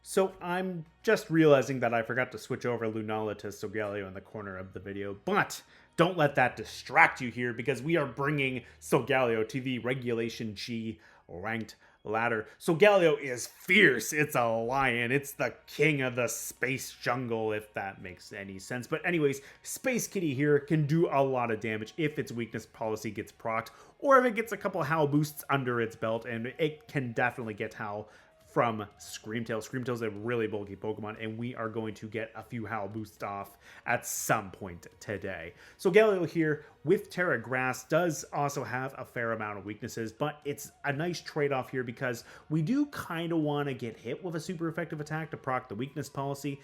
So I'm just realizing that I forgot to switch over Lunala to Solgaleo in the corner of the video, but don't let that distract you here because we are bringing Solgaleo to the Regulation G ranked ladder. Solgaleo is fierce. It's a lion. It's the king of the space jungle, if that makes any sense. But anyways, Space Kitty here can do a lot of damage if its weakness policy gets procced, or if it gets a couple Howl boosts under its belt, and it can definitely get Howl from Screamtail. Screamtail's a really bulky Pokemon, and we are going to get a few Howl boosts off at some point today. So Galileo here with Terra Grass does also have a fair amount of weaknesses, but it's a nice trade-off here because we do kind of want to get hit with a super effective attack to proc the weakness policy,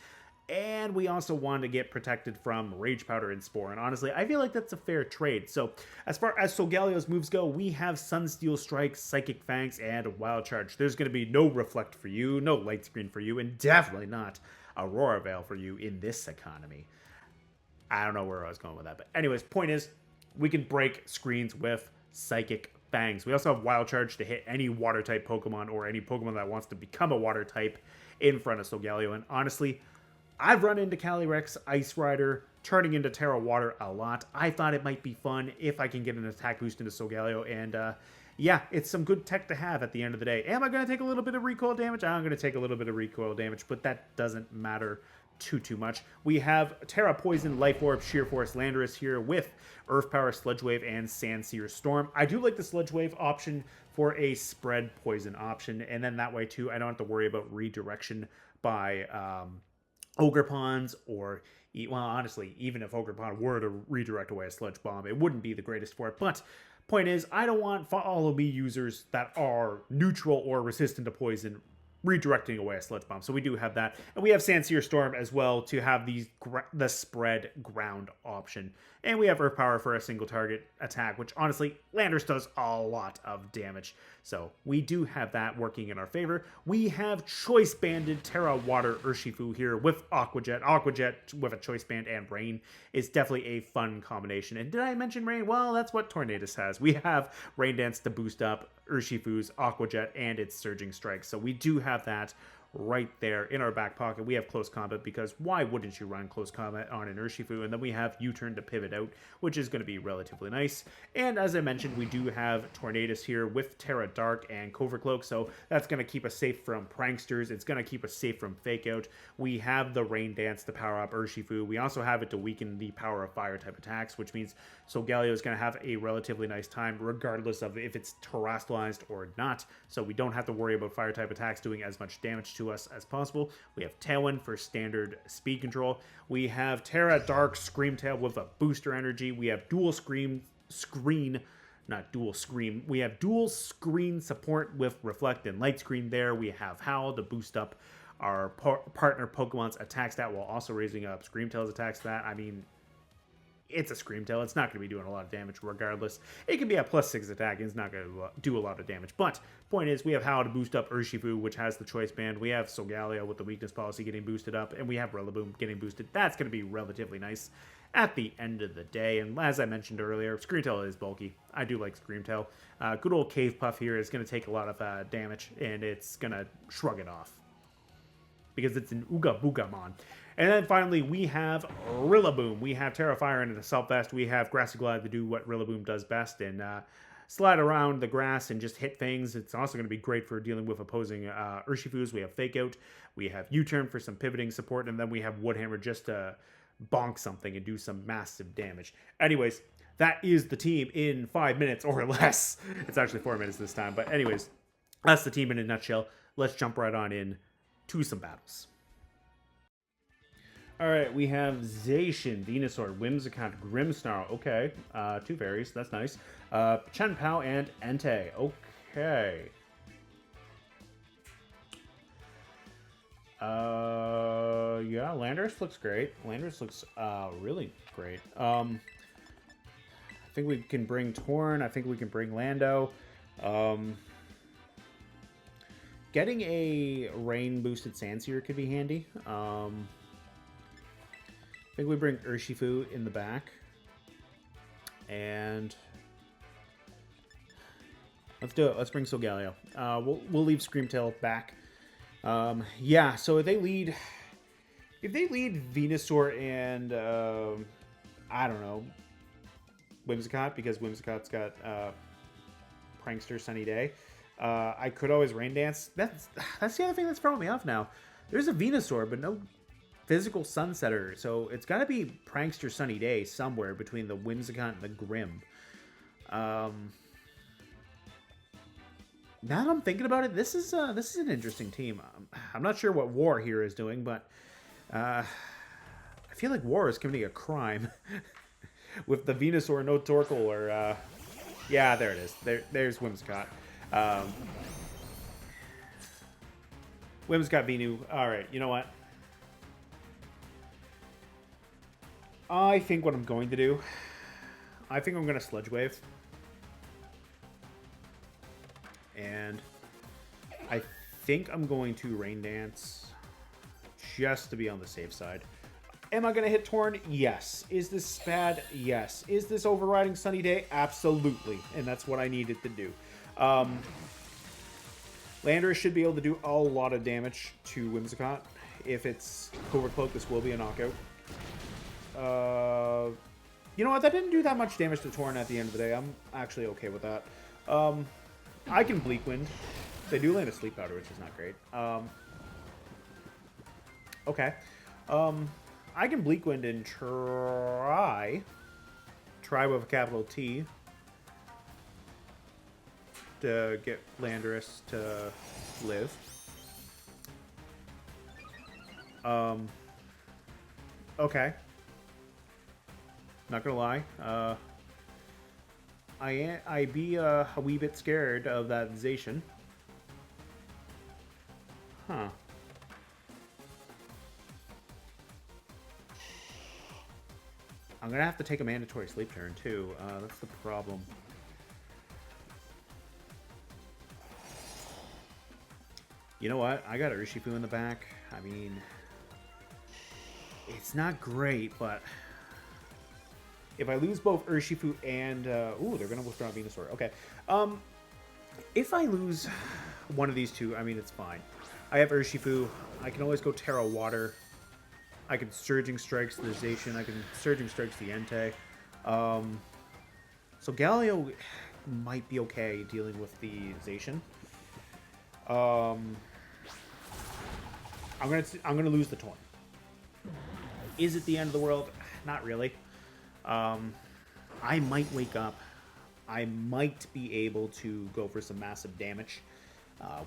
and we also want to get protected from Rage Powder and Spore. And honestly, I feel like that's a fair trade. So as far as Solgaleo's moves go, we have Sunsteel Strike, Psychic Fangs, and Wild Charge. There's going to be no Reflect for you, no Light Screen for you, and definitely not Aurora Veil for you in this economy. I don't know where I was going with that. But anyways, point is, we can break screens with Psychic Fangs. We also have Wild Charge to hit any Water-type Pokemon or any Pokemon that wants to become a Water-type in front of Solgaleo. And honestly, I've run into Calyrex Ice Rider turning into Terra Water a lot. I thought it might be fun if I can get an attack boost into Solgaleo, and yeah, it's some good tech to have at the end of the day. Am I going to take a little bit of recoil damage? I'm going to take a little bit of recoil damage, but that doesn't matter too much. We have Terra Poison, Life Orb, Sheer Force, Landorus here with Earth Power, Sludge Wave, and Sandsear Storm. I do like the Sludge Wave option for a spread poison option, and then that way too, I don't have to worry about redirection by Ogerpons, or, well, honestly, even if Ogerpon were to redirect away a Sludge Bomb, it wouldn't be the greatest for it. But point is, I don't want Follow Me users that are neutral or resistant to poison redirecting away a Sludge Bomb. So we do have that. And we have Sandsear Storm as well to have the spread ground option. And we have Earth Power for a single target attack, which honestly, Landorus does a lot of damage. So we do have that working in our favor. We have Choice Banded Terra Water Urshifu here with Aqua Jet. Aqua Jet with a Choice Band and Rain is definitely a fun combination. And did I mention Rain? Well, that's what Tornadus has. We have Rain Dance to boost up Urshifu's Aqua Jet and its Surging Strike. So we do have that right there in our back pocket. We have Close Combat because why wouldn't you run Close Combat on an Urshifu? And then we have U-Turn to pivot out, which is going to be relatively nice. And as I mentioned, we do have Tornadus here with Terra Dark and Covert Cloak, so that's going to keep us safe from Pranksters. It's going to keep us safe from Fake Out. We have the Rain Dance to power up Urshifu. We also have it to weaken the power of Fire type attacks, which means Solgaleo is going to have a relatively nice time regardless of if it's terrestrialized or not. So we don't have to worry about Fire type attacks doing as much damage to us as possible. We have Tailwind for standard speed control. We have Terra Dark Screamtail with a booster energy. We have dual screen. We have dual screen support with Reflect and Light Screen there. We have Howl to boost up our partner Pokemon's attack stat while also raising up Screamtail's attack stat. I mean, it's a Screamtail. It's not going to be doing a lot of damage regardless. It can be a +6 attack, and it's not going to do a lot of damage. But point is, we have Howl to boost up Urshifu, which has the Choice Band. We have Solgaleo with the weakness policy getting boosted up, and we have Rillaboom getting boosted. That's going to be relatively nice at the end of the day. And as I mentioned earlier, Screamtail is bulky. I do like Screamtail. Good old Cave Puff here is going to take a lot of damage, and it's going to shrug it off because it's an Ooga Boogamon. And then finally, we have Rillaboom. We have Terra Fire and Assault Vest. We have Grassy Glide to do what Rillaboom does best and slide around the grass and just hit things. It's also going to be great for dealing with opposing Urshifus. We have Fake Out. We have U-Turn for some pivoting support. And then we have Woodhammer just to bonk something and do some massive damage. Anyways, that is the team in 5 minutes or less. It's actually 4 minutes this time. But anyways, that's the team in a nutshell. Let's jump right on in to some battles. Alright, we have Zacian, Venusaur, Whimsicott, Grimmsnarl. Okay, 2 fairies, that's nice. Chun-Pao and Entei. Okay. Yeah, Landorus looks great. Landorus looks really great. I think we can bring Torn. I think we can bring Lando. Getting a rain-boosted Sandsear could be handy. I think we bring Urshifu in the back. And let's do it. Let's bring Solgaleo. We'll leave Screamtail back. Yeah, so if they lead Venusaur and I don't know, Whimsicott, because Whimsicott's got Prankster Sunny Day. I could always Rain Dance. That's the other thing that's throwing me off now. There's a Venusaur, but no physical Sunsetter, so it's got to be Prankster Sunny Day somewhere between the Whimsicott and the Grim. Now that I'm thinking about it, this is an interesting team. I'm not sure what War here is doing, but I feel like War is committing a crime with the Venusaur no Torkoal, or yeah, there it is. There's Whimsicott. Whimsicott Venu. All right, you know what? I think what I'm going to do, I think I'm going to Sludge Wave. And I think I'm going to Rain Dance just to be on the safe side. Am I going to hit Torn? Yes. Is this bad? Yes. Is this overriding Sunny Day? Absolutely. And that's what I needed to do. Landorus should be able to do a lot of damage to Whimsicott. If it's Covert Cloak, this will be a knockout. You know what? That didn't do that much damage to Torn at the end of the day. I'm actually okay with that. I can Bleak Wind. They do land a Sleep Powder, which is not great. Okay. I can Bleak Wind and try with a capital T to get Landorus to live. Okay. Not gonna lie. I be a wee bit scared of that Zacian. Huh. I'm gonna have to take a mandatory sleep turn too. That's the problem. You know what? I got Urshifu in the back. I mean, it's not great, but if I lose both Urshifu and ooh, they're gonna withdraw Venusaur. Okay. If I lose one of these two, I mean, it's fine. I have Urshifu. I can always go Terra Water. I can Surging Strikes the Zacian. I can Surging Strikes the Entei. So Galio might be okay dealing with the Zacian. I'm gonna lose the Torn. Is it the end of the world? Not really. I might wake up. I might be able to go for some massive damage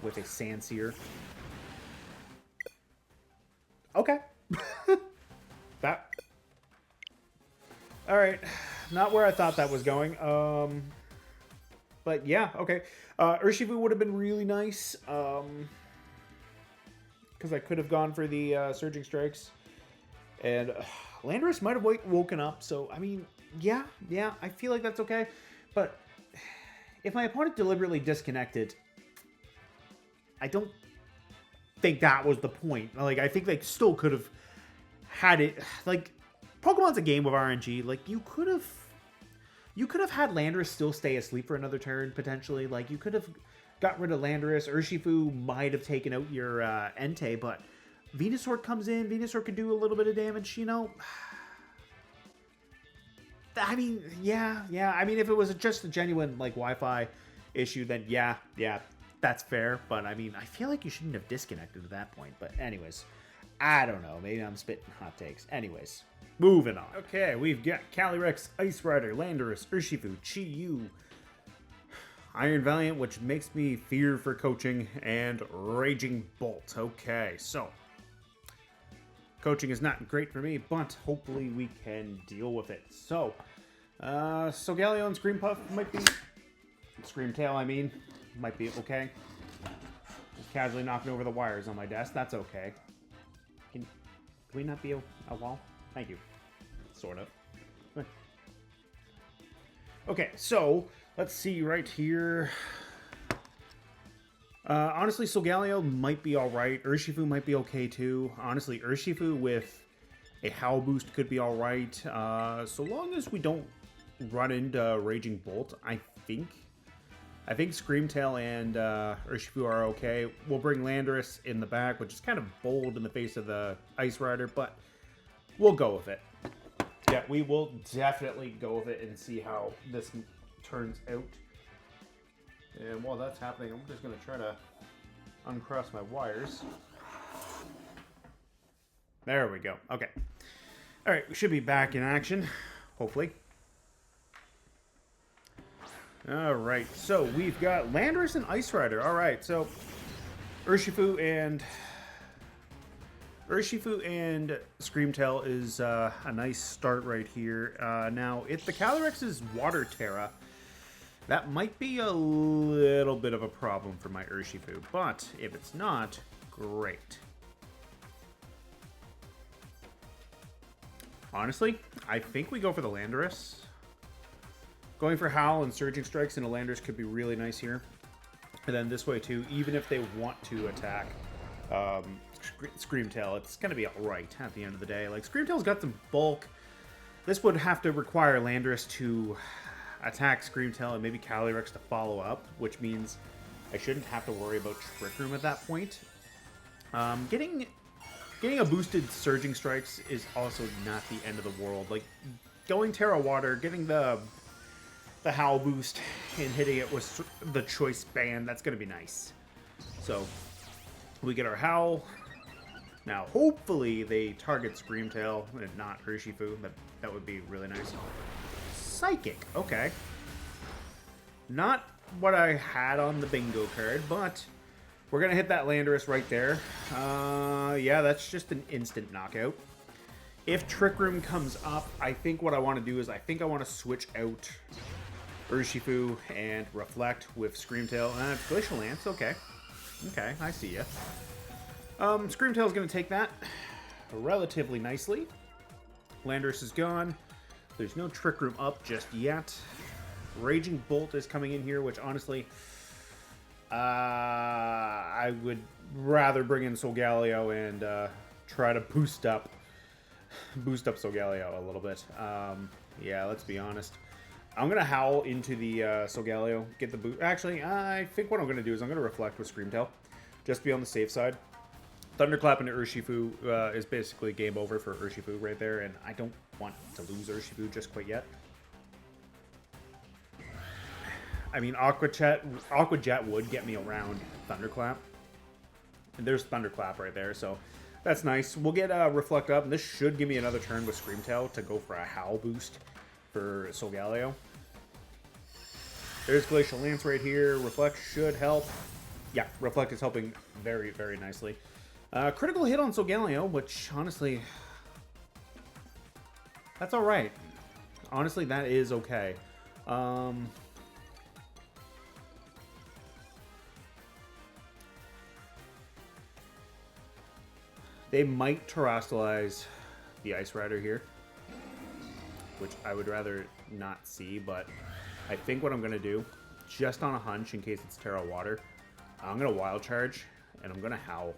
with a Sandsear. Okay. That. All right. Not where I thought that was going. But yeah, okay. Urshifu would have been really nice. Because I could have gone for the Surging Strikes. And Landorus might have woken up. So, I mean, yeah, I feel like that's okay. But if my opponent deliberately disconnected, I don't think that was the point. Like, I think they still could have had it. Like, Pokemon's a game of RNG. Like, you could have had Landorus still stay asleep for another turn, potentially. Like, you could have got rid of Landorus. Urshifu might have taken out your Entei, but Venusaur comes in. Venusaur could do a little bit of damage, you know. I mean, yeah. I mean, if it was just a genuine, like, Wi-Fi issue, then yeah, that's fair. But, I mean, I feel like you shouldn't have disconnected at that point. But anyways, I don't know. Maybe I'm spitting hot takes. Anyways, moving on. Okay, we've got Calyrex, Ice Rider, Landorus, Urshifu, Chi-Yu, Iron Valiant, which makes me fear for coaching, and Raging Bolt. Okay, so coaching is not great for me, but hopefully we can deal with it. So, Solgaleo and Scream Puff might be... Scream Tail, I mean. Might be okay. Just casually knocking over the wires on my desk. That's okay. Can we not be a wall? Thank you. Sort of. Okay, so let's see right here. Honestly, Solgaleo might be alright. Urshifu might be okay too. Honestly, Urshifu with a Howl boost could be alright. So long as we don't run into Raging Bolt, I think I think Screamtail and Urshifu are okay. We'll bring Landorus in the back, which is kind of bold in the face of the Ice Rider, but we'll go with it. Yeah, we will definitely go with it and see how this turns out. And while that's happening, I'm just going to try to uncross my wires. There we go. Okay. All right, we should be back in action, hopefully. All right, so we've got Landorus and Ice Rider. All right, so Urshifu and Screamtail is a nice start right here. Now, if the Calyrex is Water Terra, that might be a little bit of a problem for my Urshifu, but if it's not, great. Honestly, I think we go for the Landorus. Going for Howl and Surging Strikes into Landorus could be really nice here. And then this way too, even if they want to attack Screamtail, it's going to be alright at the end of the day. Like, Screamtail's got some bulk. This would have to require Landorus to attack Screamtail and maybe Calyrex to follow up, which means I shouldn't have to worry about Trick Room at that point. Getting a boosted Surging Strikes is also not the end of the world. Like, going Terra Water, getting the Howl boost and hitting it with the Choice Band, that's going to be nice. So, we get our Howl. Now, hopefully they target Screamtail and not Urshifu. That would be really nice. Psychic, okay. Not what I had on the bingo card, but we're going to hit that Landorus right there. Yeah, that's just an instant knockout. If Trick Room comes up, I think what I want to do is I think I want to switch out Urshifu and Reflect with Screamtail. Glacial Lance, okay. Okay, I see ya. Screamtail's going to take that relatively nicely. Landorus is gone. There's no Trick Room up just yet. Raging Bolt is coming in here, which honestly, I would rather bring in Solgaleo and try to boost up Solgaleo a little bit. Yeah, let's be honest. I'm going to Howl into the Solgaleo, get the boost. Actually, I think what I'm going to do is I'm going to Reflect with Screamtail, just to be on the safe side. Thunderclap into Urshifu is basically game over for Urshifu right there, and I don't want to lose Urshifu just quite yet. I mean, Aqua Jet would get me around Thunderclap. And there's Thunderclap right there, so that's nice. We'll get Reflect up, and this should give me another turn with Screamtail to go for a Howl boost for Solgaleo. There's Glacial Lance right here. Reflect should help. Yeah, Reflect is helping very, very nicely. Critical hit on Solgaleo, which honestly, that's alright. Honestly, that is okay. They might terrestrialize the Ice Rider here, which I would rather not see, but I think what I'm going to do, just on a hunch in case it's Terra Water, I'm going to Wild Charge, and I'm going to Howl.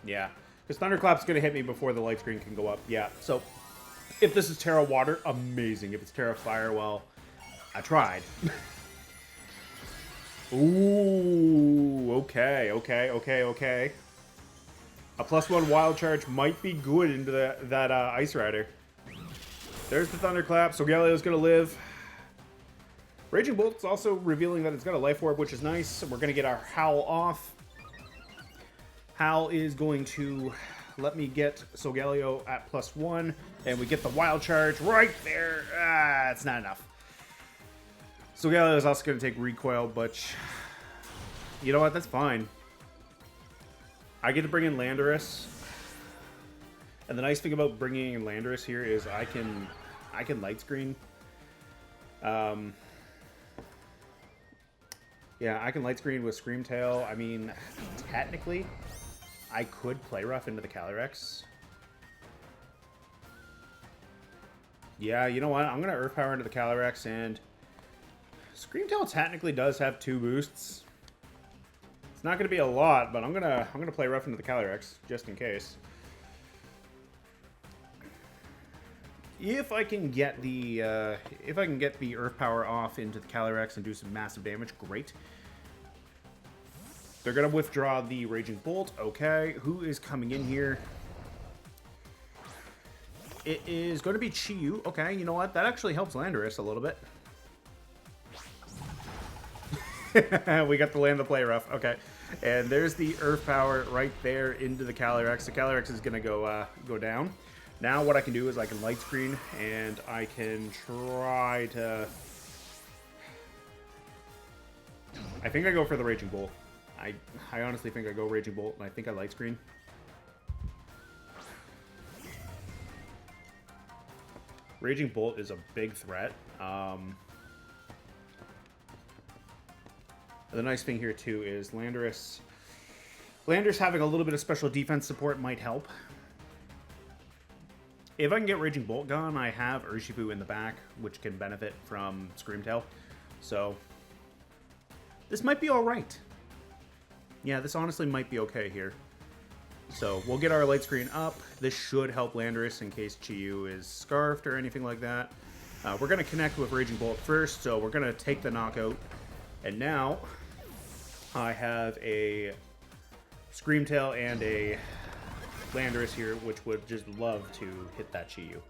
Yeah, because Thunderclap's going to hit me before the light screen can go up. Yeah, so if this is Terra Water, amazing. If it's Terra Fire, well, I tried. Ooh, okay. A +1 Wild Charge might be good into that Ice Rider. There's the Thunderclap. Solgaleo's going to live. Raging Bolt's also revealing that it's got a Life Orb, which is nice. So we're going to get our Howl off. Howl is going to let me get Solgaleo at +1. And we get the Wild Charge right there. It's not enough. Solgaleo is also going to take Recoil, but you know what? That's fine. I get to bring in Landorus. And the nice thing about bringing in Landorus here is I can light screen. Yeah, I can light screen with Screamtail. I mean, technically, I could play rough into the Calyrex. Yeah, you know what? I'm gonna Earth Power into the Calyrex, and Screamtail technically does have 2 boosts. It's not gonna be a lot, but I'm gonna play rough into the Calyrex just in case. if I can get the Earth Power off into the Calyrex and do some massive damage, great. They're gonna withdraw the Raging Bolt. Okay, who is coming in here? It is going to be Chi-Yu. Okay, you know what? That actually helps Landorus a little bit. We got to land the play rough. Okay, and there's the Earth Power right there into the Calyrex. The Calyrex is gonna go down. Now what I can do is I can light screen and I can try to. I think I go for the Raging Bolt. I honestly think I go Raging Bolt, and I think I light screen. Raging Bolt is a big threat. The nice thing here, too, is Landorus having a little bit of special defense support might help. If I can get Raging Bolt gone, I have Urshifu in the back, which can benefit from Screamtail. So, this might be alright. Yeah, this honestly might be okay here. So, we'll get our light screen up. This should help Landorus in case Chi-Yu is scarfed or anything like that. We're going to connect with Raging Bolt first, so we're going to take the knockout. And now, I have a Screamtail and a Landorus here, which would just love to hit that Chi-Yu.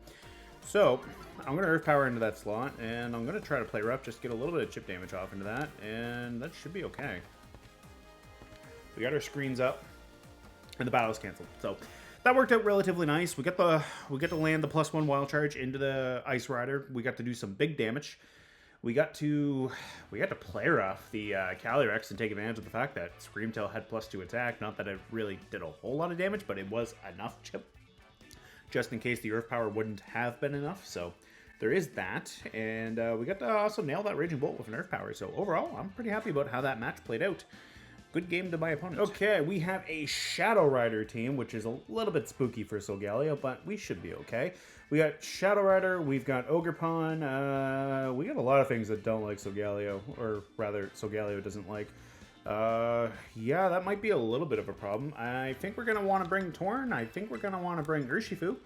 So, I'm going to Earth Power into that slot, and I'm going to try to play rough, just get a little bit of chip damage off into that, and that should be okay. We got our screens up. And the battle is canceled. So that worked out relatively nice. We get to land the +1 wild charge into the Ice Rider. We got to do some big damage. We got to play rough the Calyrex and take advantage of the fact that Screamtail had +2 attack. Not that it really did a whole lot of damage, but it was enough chip. Just in case the Earth Power wouldn't have been enough. So there is that. And we got to also nail that Raging Bolt with an Earth Power. So overall, I'm pretty happy about how that match played out. Good game to my opponent. Okay, we have a Shadow Rider team, which is a little bit spooky for Solgaleo, but we should be okay. We got Shadow Rider, we've got Ogerpon, we got a lot of things that don't like Solgaleo, or rather, Solgaleo doesn't like. Yeah, that might be a little bit of a problem. I think we're going to want to bring Torn, I think we're going to want to bring Urshifu,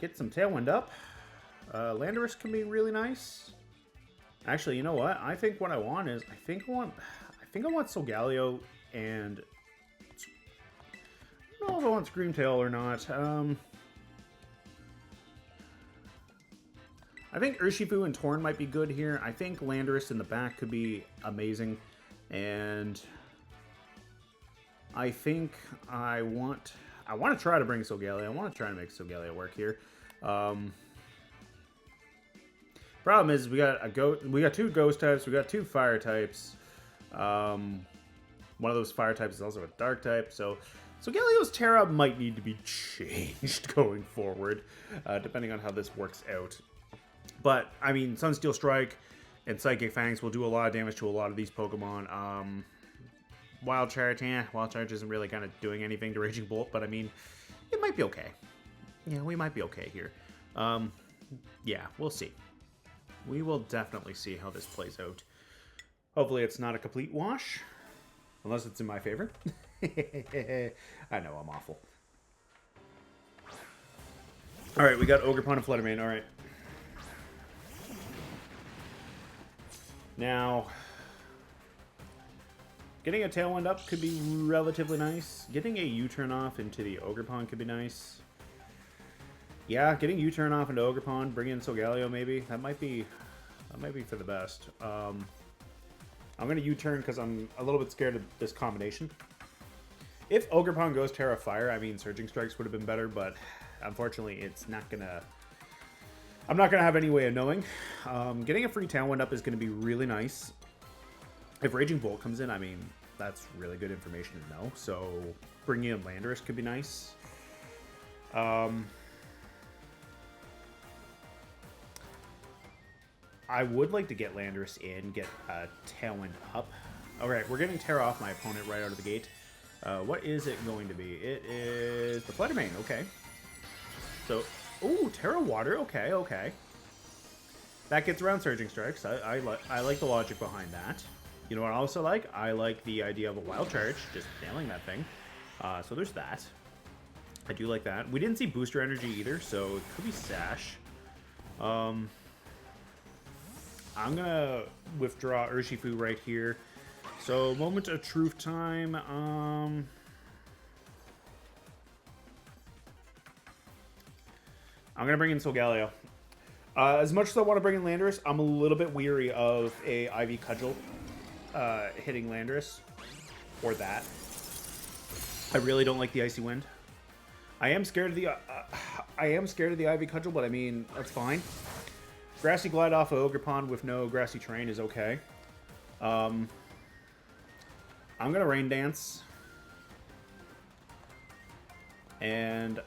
get some Tailwind up. Landorus can be really nice. Actually, you know what? I think what I want is, I think I want Solgaleo and I don't know if I want Screamtail or not. I think Urshifu and Torn might be good here. I think Landorus in the back could be amazing. And I think I want to try to bring Solgaleo. I want to try to make Solgaleo work here. Problem is we got two ghost types, we got two fire types. One of those fire types is also a dark type, so Galeo's Terra might need to be changed going forward, depending on how this works out. But, I mean, Sunsteel Strike and Psychic Fangs will do a lot of damage to a lot of these Pokemon. Wild Charge, Wild Charge isn't really kind of doing anything to Raging Bolt, but I mean, it might be okay. Yeah, we might be okay here. Yeah, we'll see. We will definitely see how this plays out. Hopefully it's not a complete wash. Unless it's in my favor. I know, I'm awful. Alright, we got Ogerpon and Fluttermane. Alright. Now, getting a Tailwind up could be relatively nice. Getting a U-turn off into the Ogerpon could be nice. Yeah, getting U-turn off into Ogerpon, bring in Solgaleo maybe. That might be for the best. I'm going to U-turn because I'm a little bit scared of this combination. If Ogerpon goes Terra Fire, I mean, Surging Strikes would have been better, but unfortunately, it's not going to... I'm not going to have any way of knowing. Getting a free Tailwind up is going to be really nice. If Raging Bolt comes in, I mean, that's really good information to know. So, bringing in Landorus could be nice. I would like to get Landorus in, get Tailwind up. Alright, we're getting Terra off my opponent right out of the gate. What is it going to be? It is the Fluttermane, okay. So, ooh, Terra Water, okay, okay. That gets around Surging Strikes. I like the logic behind that. You know what I also like? I like the idea of a Wild Charge, just nailing that thing. So there's that. I do like that. We didn't see Booster Energy either, so it could be Sash. I'm gonna withdraw Urshifu right here. So, moment of truth time. I'm gonna bring in Solgaleo. As much as I want to bring in Landorus, I'm a little bit weary of a Ivy Cudgel hitting Landorus, or that. I really don't like the Icy Wind. I am scared of the Ivy Cudgel, but I mean, that's fine. Grassy Glide off of Ogerpon with no Grassy Terrain is okay. I'm gonna Rain Dance, and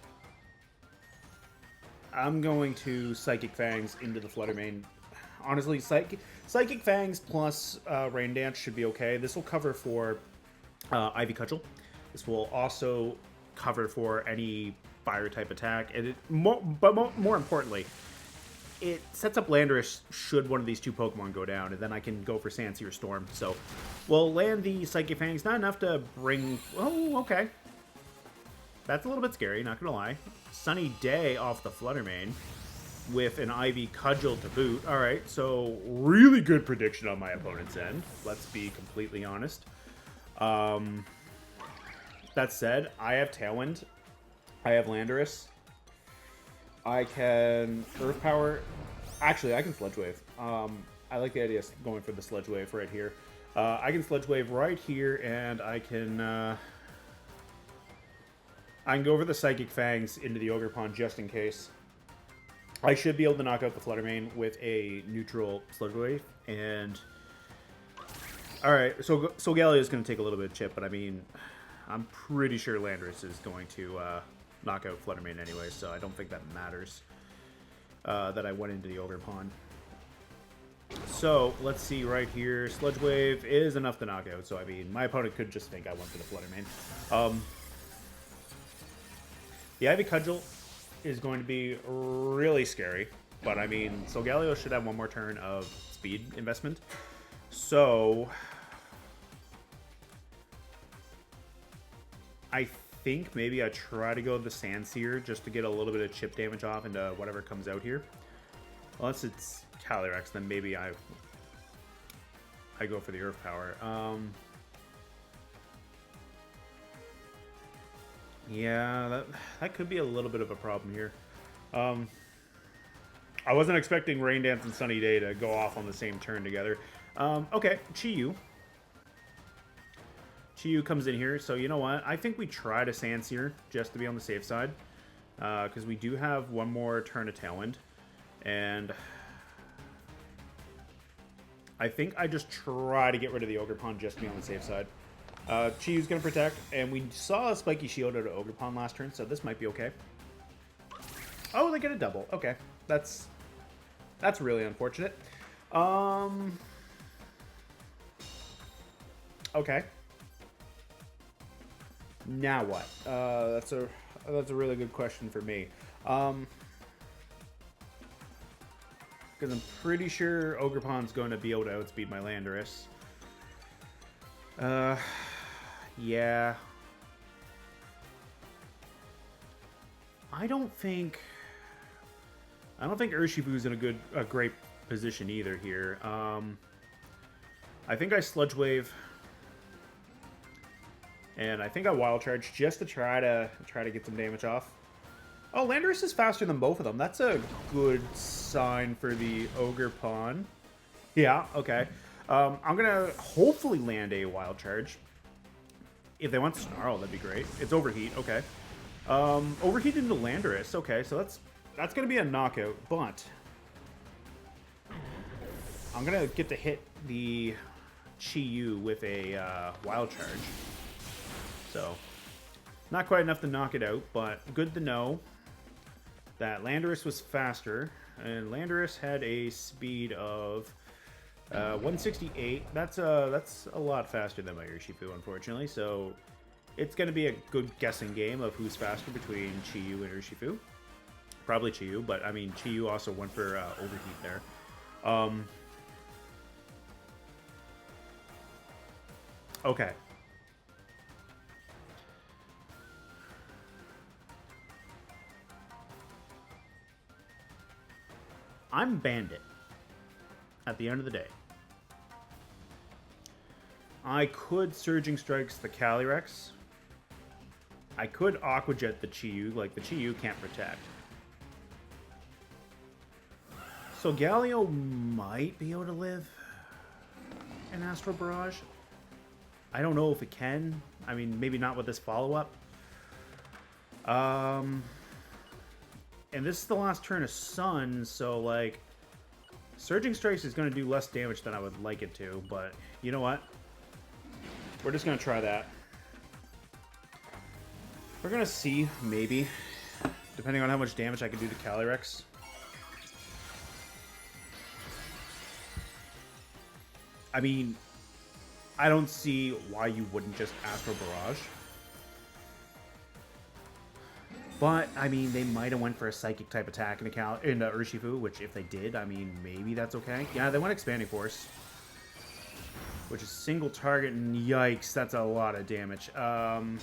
I'm going to Psychic Fangs into the Flutter Mane. Honestly, Psychic Fangs plus Rain Dance should be okay. This will cover for Ivy Cudgel. This will also cover for any fire type attack, and more importantly, it sets up Landorus should one of these two Pokemon go down, and then I can go for Sandsear Storm. So we'll land the Psychic Fangs. Not enough to bring... Oh, okay. That's a little bit scary, not gonna lie. Sunny Day off the Flutter Mane with an Ivy Cudgel to boot. Alright, so really good prediction on my opponent's end. Let's be completely honest. That said, I have Tailwind. I have Landorus. I can Earth Power. Actually, I can Sludge Wave. I like the idea of going for the Sludge Wave right here. I can Sludge Wave right here, and I can go over the Psychic Fangs into the Ogerpon just in case. I should be able to knock out the Flutter Mane with a neutral Sludge Wave, and... Alright, so Solgaleo is going to take a little bit of chip, but I mean, I'm pretty sure Landorus is going to knock out Flutter Mane anyway, so I don't think that matters that I went into the Ogerpon. So, let's see right here. Sludge Wave is enough to knock out, so I mean, my opponent could just think I went for the Flutter Mane. The Ivy Cudgel is going to be really scary, but I mean, Solgaleo should have one more turn of speed investment. So, I think maybe I try to go the Sandsear just to get a little bit of chip damage off into whatever comes out here. Unless it's Calyrex, then maybe I go for the Earth Power. Yeah, that could be a little bit of a problem here. I wasn't expecting Rain Dance and Sunny Day to go off on the same turn together. Okay, Chi-Yu. Chi-Yu comes in here, so you know what? I think we try to Sandsear just to be on the safe side. Because we do have one more turn of Tailwind. And I think I just try to get rid of the Ogerpon just to be on the safe side. Chi-Yu's going to protect, and we saw a Spiky Shield out of Ogerpon last turn, so this might be okay. Oh, they get a double. Okay, that's really unfortunate. Okay. Now what? That's a really good question for me. Because I'm pretty sure Ogerpon's going to be able to outspeed my Landorus. Yeah. I don't think Urshifu's in a great position either here. I think I Sludge Wave, and I think I Wild Charge just to try to get some damage off. Oh, Landorus is faster than both of them. That's a good sign for the Ogerpon. Yeah, okay. I'm gonna hopefully land a Wild Charge. If they want Snarl, that'd be great. It's Overheat, okay. Overheat into Landorus, okay, so that's gonna be a knockout, but I'm gonna get to hit the Chi-Yu with a Wild Charge. So, not quite enough to knock it out, but good to know that Landorus was faster, and Landorus had a speed of 168. That's a lot faster than my Urshifu, unfortunately. So it's going to be a good guessing game of who's faster between Chi-Yu and Urshifu. Probably Chi-Yu, but I mean Chi-Yu also went for Overheat there. Okay. I'm Bandit at the end of the day. I could Surging Strikes the Calyrex. I could Aqua Jet the Chi-Yu. Like, the Chi-Yu can't protect. Solgaleo might be able to live in Astral Barrage. I don't know if it can. I mean, maybe not with this follow-up. And this is the last turn of Sun, so, like, Surging Strikes is going to do less damage than I would like it to, but you know what? We're just going to try that. We're going to see, maybe, depending on how much damage I can do to Calyrex. I mean, I don't see why you wouldn't just Astral Barrage. But, I mean, they might have went for a Psychic type attack in Urshifu, which if they did, I mean, maybe that's okay. Yeah, they went Expanding Force, which is single target, and yikes, that's a lot of damage. I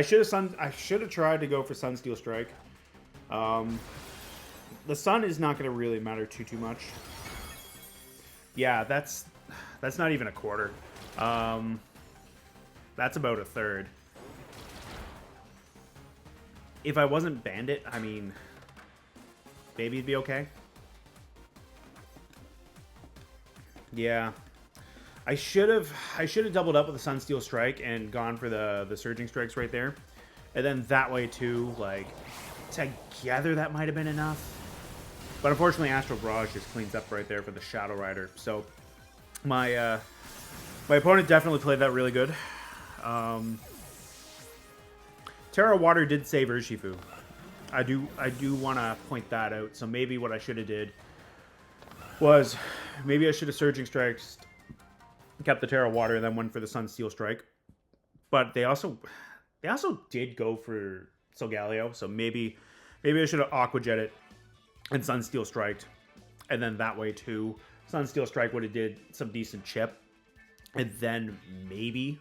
should have tried to go for Sunsteel Strike. The Sun is not going to really matter too much. Yeah, that's not even a quarter. That's about a third. If I wasn't Bandit, I mean, maybe it'd be okay. Yeah. I should have doubled up with the Sunsteel Strike and gone for the Surging Strikes right there. And then that way too, like, together that might have been enough. But unfortunately Astral Barrage just cleans up right there for the Shadow Rider. So my opponent definitely played that really good. Terra Water did save Urshifu. I do want to point that out. So maybe what I should have did was maybe I should have Surging Strikes, kept the Terra Water, and then went for the Sunsteel Strike. But they also did go for Solgaleo. So maybe I should have Aqua Jetted and Sunsteel Striked, and then that way too, Sunsteel Strike would have did some decent chip, and then maybe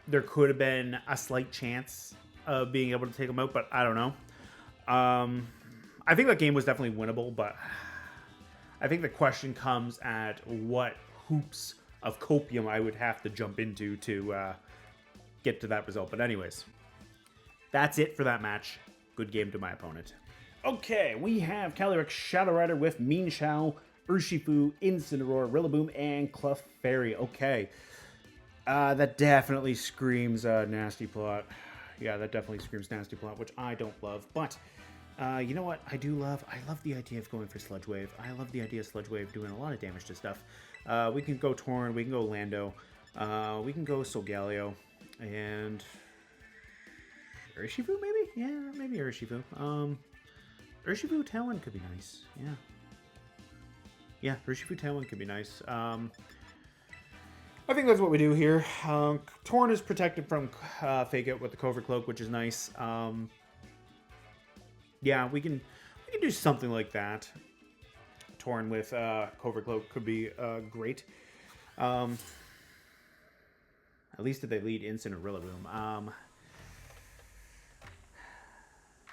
there could have been a slight chance of being able to take him out, but I don't know. I think that game was definitely winnable, but I think the question comes at what hoops of copium I would have to jump into to get to that result. But anyways, that's it for that match. Good game to my opponent. Okay, we have Calyrex Shadow Rider with Mean Shao, Urshifu, Incineroar, Rillaboom, and Clefairy. Okay. That definitely screams Nasty Plot. Yeah, that definitely screams Nasty Plot, which I don't love. But, you know what I do love? I love the idea of going for Sludge Wave. I love the idea of Sludge Wave doing a lot of damage to stuff. We can go Torn, we can go Lando, we can go Solgaleo, and Urshifu maybe? Yeah, maybe Urshifu. Urshifu Tailwind could be nice, yeah. Yeah, Urshifu Tailwind could be nice. I think that's what we do here. Torn is protected from Fake Out with the Covert Cloak, which is nice. Yeah, we can do something like that. Torn with Covert Cloak could be great. At least if they lead Instant or Rillaboom.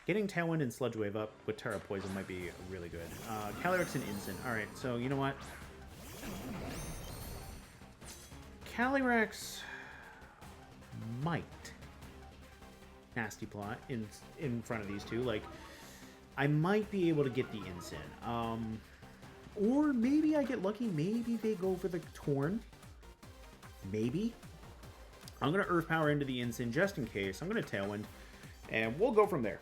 Getting Tailwind and Sludge Wave up with Terra Poison might be really good. Calyrex and Instant. Alright, so you know what? Calyrex might Nasty Plot in front of these two. Like, I might be able to get the Instant. Or maybe I get lucky. Maybe they go for the Torn. Maybe. I'm going to Earth Power into the Instant just in case. I'm going to Tailwind. And we'll go from there.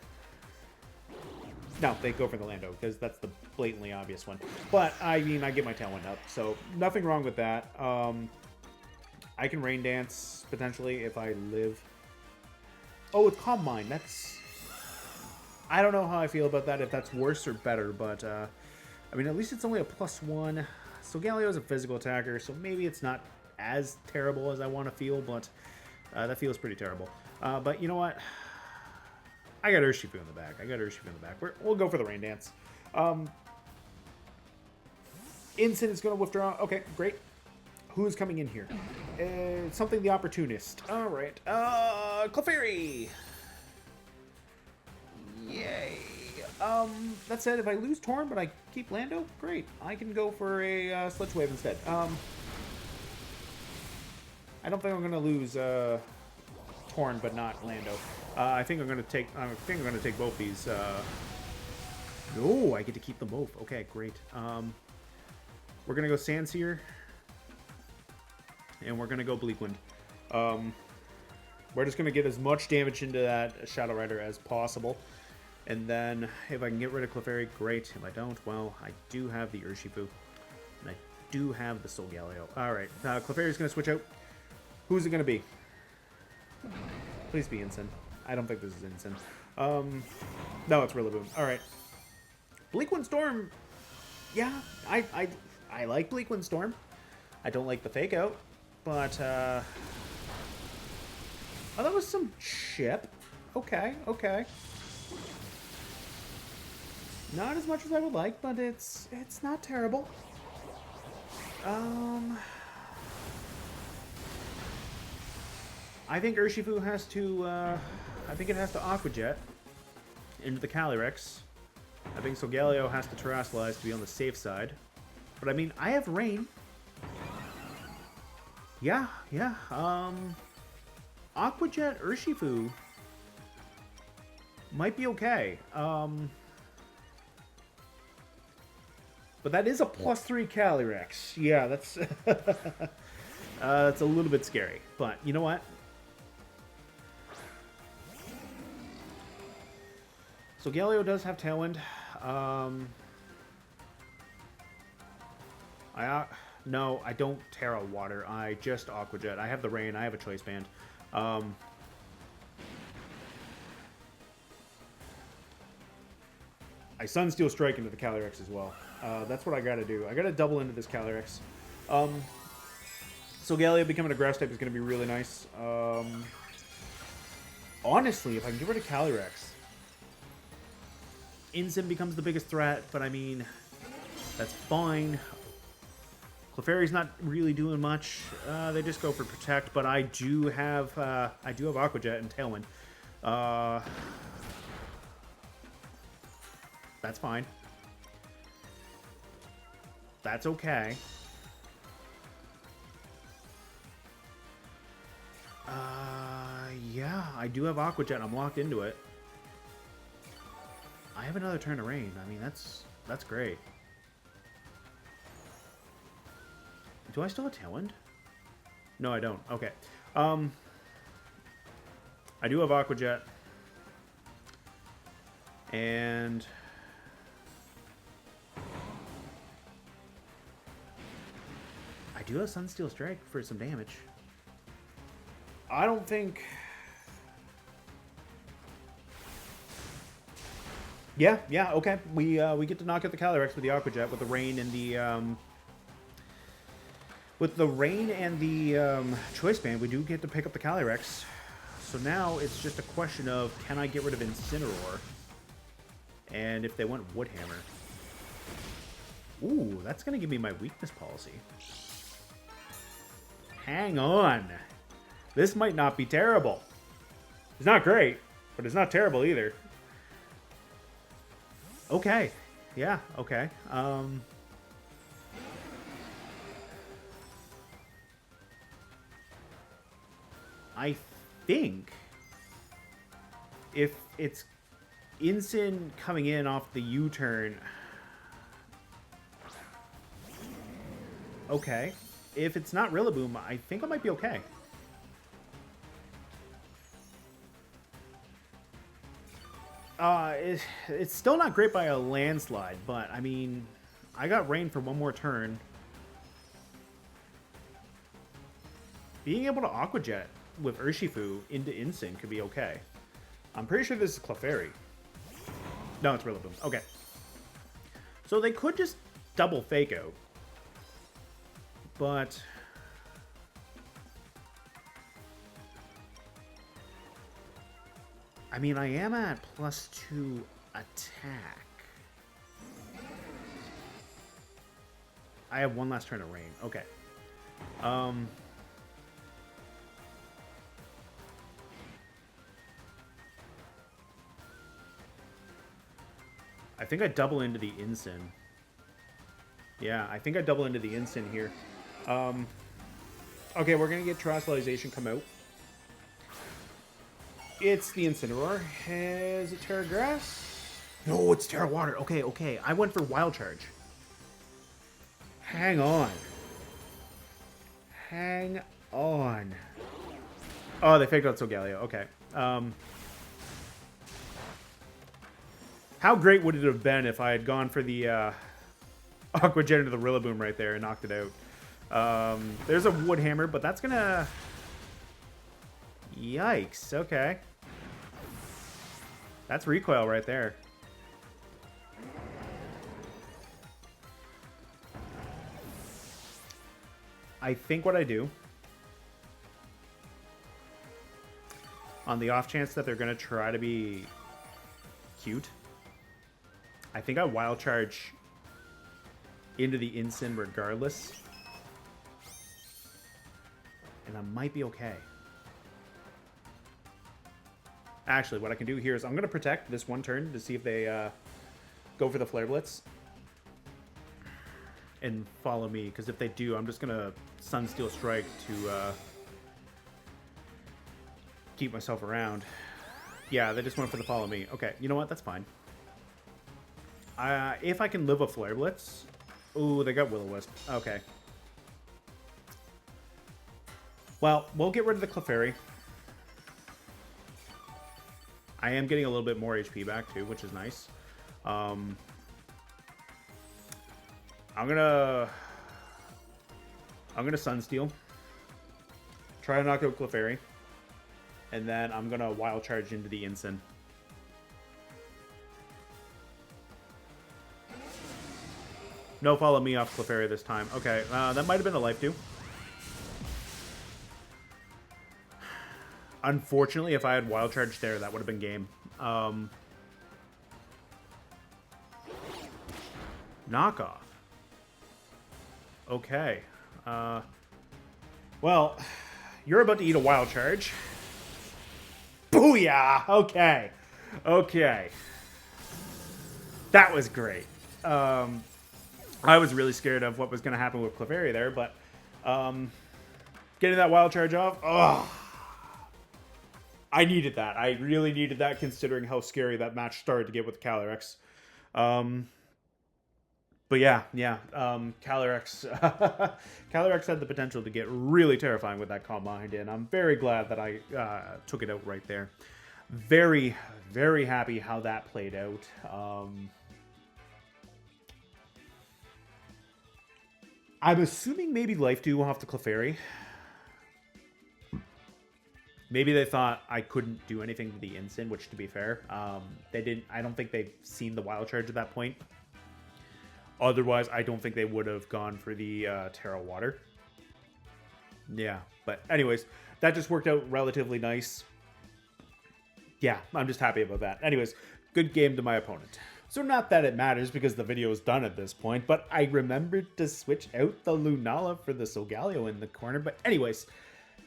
No, they go for the Lando, because that's the blatantly obvious one. But, I mean, I get my Tailwind up, so nothing wrong with that. I can Rain Dance, potentially, if I live. Oh, with Calm Mind, that's... I don't know how I feel about that, if that's worse or better, but, I mean, at least it's only a +1. Solgaleo is a physical attacker, so maybe it's not as terrible as I want to feel, but that feels pretty terrible. But, you know what? I got Urshifu in the back. We'll go for the Rain Dance. Instant is going to withdraw. Okay, great. Who's coming in here? Something the Opportunist. All right. Clefairy. Yay. That said, if I lose Torn, but I keep Lando, great. I can go for a Sludge Wave instead. I don't think I'm gonna lose Torn, but not Lando. I think I'm gonna take. Both these. No, I get to keep them both. Okay, great. We're gonna go Sandseer, and we're gonna go Bleakwind. We're just gonna get as much damage into that Shadow Rider as possible. And then, if I can get rid of Clefairy, great. If I don't, well, I do have the Urshifu. And I do have the Solgaleo. Alright, Clefairy's going to switch out. Who's it going to be? Please be Ensign. I don't think this is Ensign. No, it's Rillaboom. Alright. Bleakwind Storm. Yeah, I like Bleakwind Storm. I don't like the Fake Out. But, oh, that was some chip. Okay, okay. Not as much as I would like, but it's not terrible. I think Urshifu has to, I think it has to Aqua Jet into the Calyrex. I think Solgaleo has to Terrasilize to be on the safe side. But I mean, I have Rain. Yeah, yeah. Aqua Jet Urshifu might be okay. But that is a +3 Calyrex. Yeah, that's that's a little bit scary. But you know what? So Galio does have Tailwind. No, I don't Terra Water. I just Aqua Jet. I have the Rain. I have a Choice Band. I Sunsteel Strike into the Calyrex as well. That's what I gotta do. I gotta double into this Calyrex. So Galio becoming a Grass type is gonna be really nice. Honestly, if I can get rid of Calyrex, Ensign becomes the biggest threat, but I mean, that's fine. Clefairy's not really doing much. They just go for Protect, but I do have Aqua Jet and Tailwind. That's fine. That's okay. Yeah, I do have Aqua Jet. I'm locked into it. I have another turn of Rain. I mean, that's great. Do I still have Tailwind? No, I don't. Okay. I do have Aqua Jet. And I do have Sunsteel Strike for some damage. I don't think... Yeah, okay. We get to knock out the Calyrex with the Aqua Jet, with the Rain and the Choice Band. We do get to pick up the Calyrex. So now it's just a question of, can I get rid of Incineroar? And if they want Woodhammer. Ooh, that's going to give me my weakness policy. Hang on. This might not be terrible. It's not great, but it's not terrible either. Okay. Yeah, okay. I think if it's Ensign coming in off the U-turn... Okay. If it's not Rillaboom, I think I might be okay. It's still not great by a landslide, but, I mean, I got Rain for one more turn. Being able to Aqua Jet with Urshifu into Insync could be okay. I'm pretty sure this is Clefairy. No, it's Rillaboom. Okay. So they could just double Fake Out. But... I mean, I am at +2 attack. I have one last turn of Rain. Okay. I think I double into the Ensign. Yeah, I think I double into the Ensign here. Okay, we're going to get Terastallization come out. It's the Incineroar. Is it Terra Grass? No, it's Terra Water. Okay, okay. I went for Wild Charge. Hang on. Hang on. Oh, they faked out Solgaleo. Okay. How great would it have been if I had gone for the Aqua Jet into the Rillaboom right there and knocked it out? There's a Wood Hammer, but that's gonna... Yikes. Okay. That's recoil right there. I think what I do, on the off chance that they're going to try to be cute, I think I Wild Charge into the Ensign regardless. And I might be okay. Actually, what I can do here is I'm going to protect this one turn to see if they go for the Flare Blitz. And follow me, because if they do, I'm just going to Sunsteel Strike to keep myself around. Yeah, they just went for the follow me. Okay, you know what? That's fine. If I can live a Flare Blitz... Ooh, they got Will-O-Wisp. Okay. Well, we'll get rid of the Clefairy. I am getting a little bit more HP back, too, which is nice. I'm gonna Sunsteel. Try to knock out Clefairy. And then I'm gonna Wild Charge into the Ensign. No follow me off Clefairy this time. Okay, that might have been a Life Dew. Unfortunately, if I had Wild Charge there, that would have been game. Knockoff. Okay. Well, you're about to eat a Wild Charge. Booyah! Okay. Okay. That was great. I was really scared of what was going to happen with Clefairy there, but getting that Wild Charge off, oh, I needed that. I really needed that considering how scary that match started to get with Calyrex. But yeah, Calyrex Calyrex had the potential to get really terrifying with that Calm Mind, and I'm very glad that I took it out right there. Very, very happy how that played out. I'm assuming maybe Life Dew off the Clefairy. Maybe they thought I couldn't do anything to the Ensign, which, to be fair, they didn't. I don't think they've seen the Wild Charge at that point. Otherwise, I don't think they would have gone for the Terra Water. Yeah, but anyways, that just worked out relatively nice. Yeah, I'm just happy about that. Anyways, good game to my opponent. So not that it matters because the video is done at this point, but I remembered to switch out the Lunala for the Solgaleo in the corner. But anyways,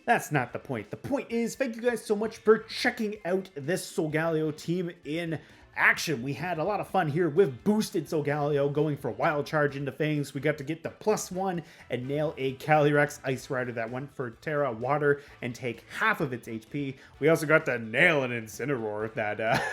that's not the point. The point is, thank you guys so much for checking out this Solgaleo team in action. We had a lot of fun here with boosted Solgaleo going for Wild Charge into Fangs. We got to get the +1 and nail a Calyrex Ice Rider that went for Terra Water and take half of its HP. We also got to nail an Incineroar that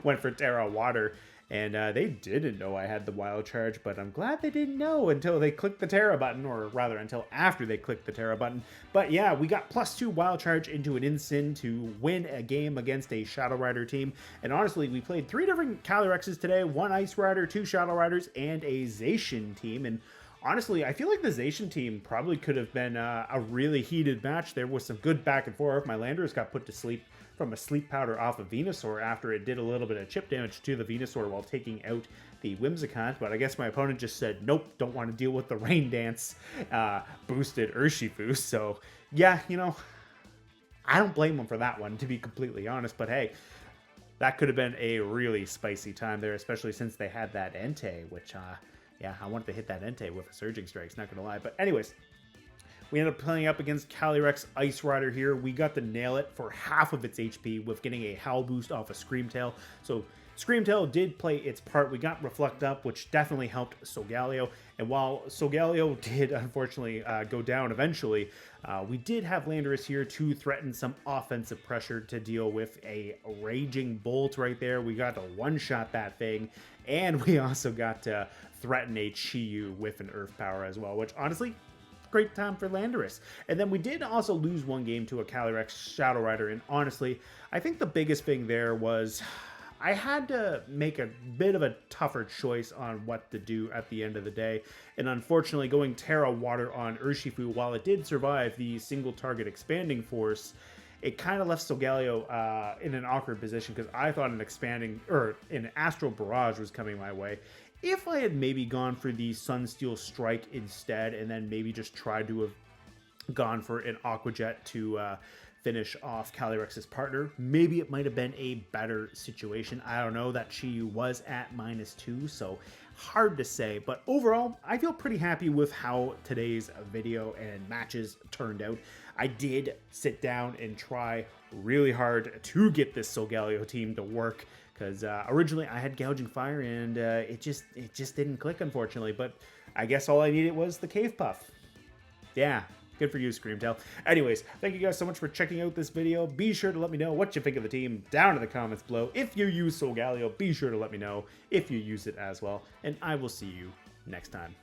went for Terra Water. And they didn't know I had the Wild Charge, but I'm glad they didn't know until they clicked the Terra button, or rather until after they clicked the Terra button. But yeah, we got +2 Wild Charge into an Ensign to win a game against a Shadow Rider team. And honestly, we played 3 different Calyrexes today, 1 Ice Rider, 2 Shadow Riders, and a Zacian team. And honestly, I feel like the Zacian team probably could have been a really heated match. There was some good back and forth. My Landorus got put to sleep from a sleep powder off of Venusaur after it did a little bit of chip damage to the Venusaur while taking out the Whimsicott, but I guess my opponent just said, nope, don't want to deal with the Rain Dance boosted Urshifu. So yeah, you know, I don't blame him for that one, to be completely honest, but hey, that could have been a really spicy time there, especially since they had that Entei, which, yeah, I wanted to hit that Entei with a Surging Strikes, not gonna lie. But anyways, we ended up playing up against Calyrex Ice Rider here. We got to nail it for half of its HP with getting a Howl boost off a Scream Tail. So Screamtail did play its part. We got Reflect Up, which definitely helped Solgaleo. And while Solgaleo did unfortunately go down eventually, we did have Landorus here to threaten some offensive pressure to deal with a Raging Bolt right there. We got to one-shot that thing, and we also got to threaten a Chi-Yu with an Earth Power as well, which honestly, great time for Landorus. And then we did also lose one game to a Calyrex Shadow Rider, and honestly, I think the biggest thing there was I had to make a bit of a tougher choice on what to do at the end of the day, and unfortunately going Terra Water on Urshifu, while it did survive the single target expanding force, it kind of left Solgaleo in an awkward position because I thought an Astral Barrage was coming my way. If I had maybe gone for the Sunsteel Strike instead, and then maybe just tried to have gone for an Aqua Jet to finish off Calyrex's partner, maybe it might have been a better situation. I don't know. That Chi-Yu was at -2, so hard to say. But overall, I feel pretty happy with how today's video and matches turned out. I did sit down and try really hard to get this Solgaleo team to work, because originally I had Gouging Fire, and it just didn't click, unfortunately. But I guess all I needed was the Cave Puff. Yeah. Good for you, Screamtail. Anyways, thank you guys so much for checking out this video. Be sure to let me know what you think of the team down in the comments below. If you use Solgaleo, be sure to let me know if you use it as well. And I will see you next time.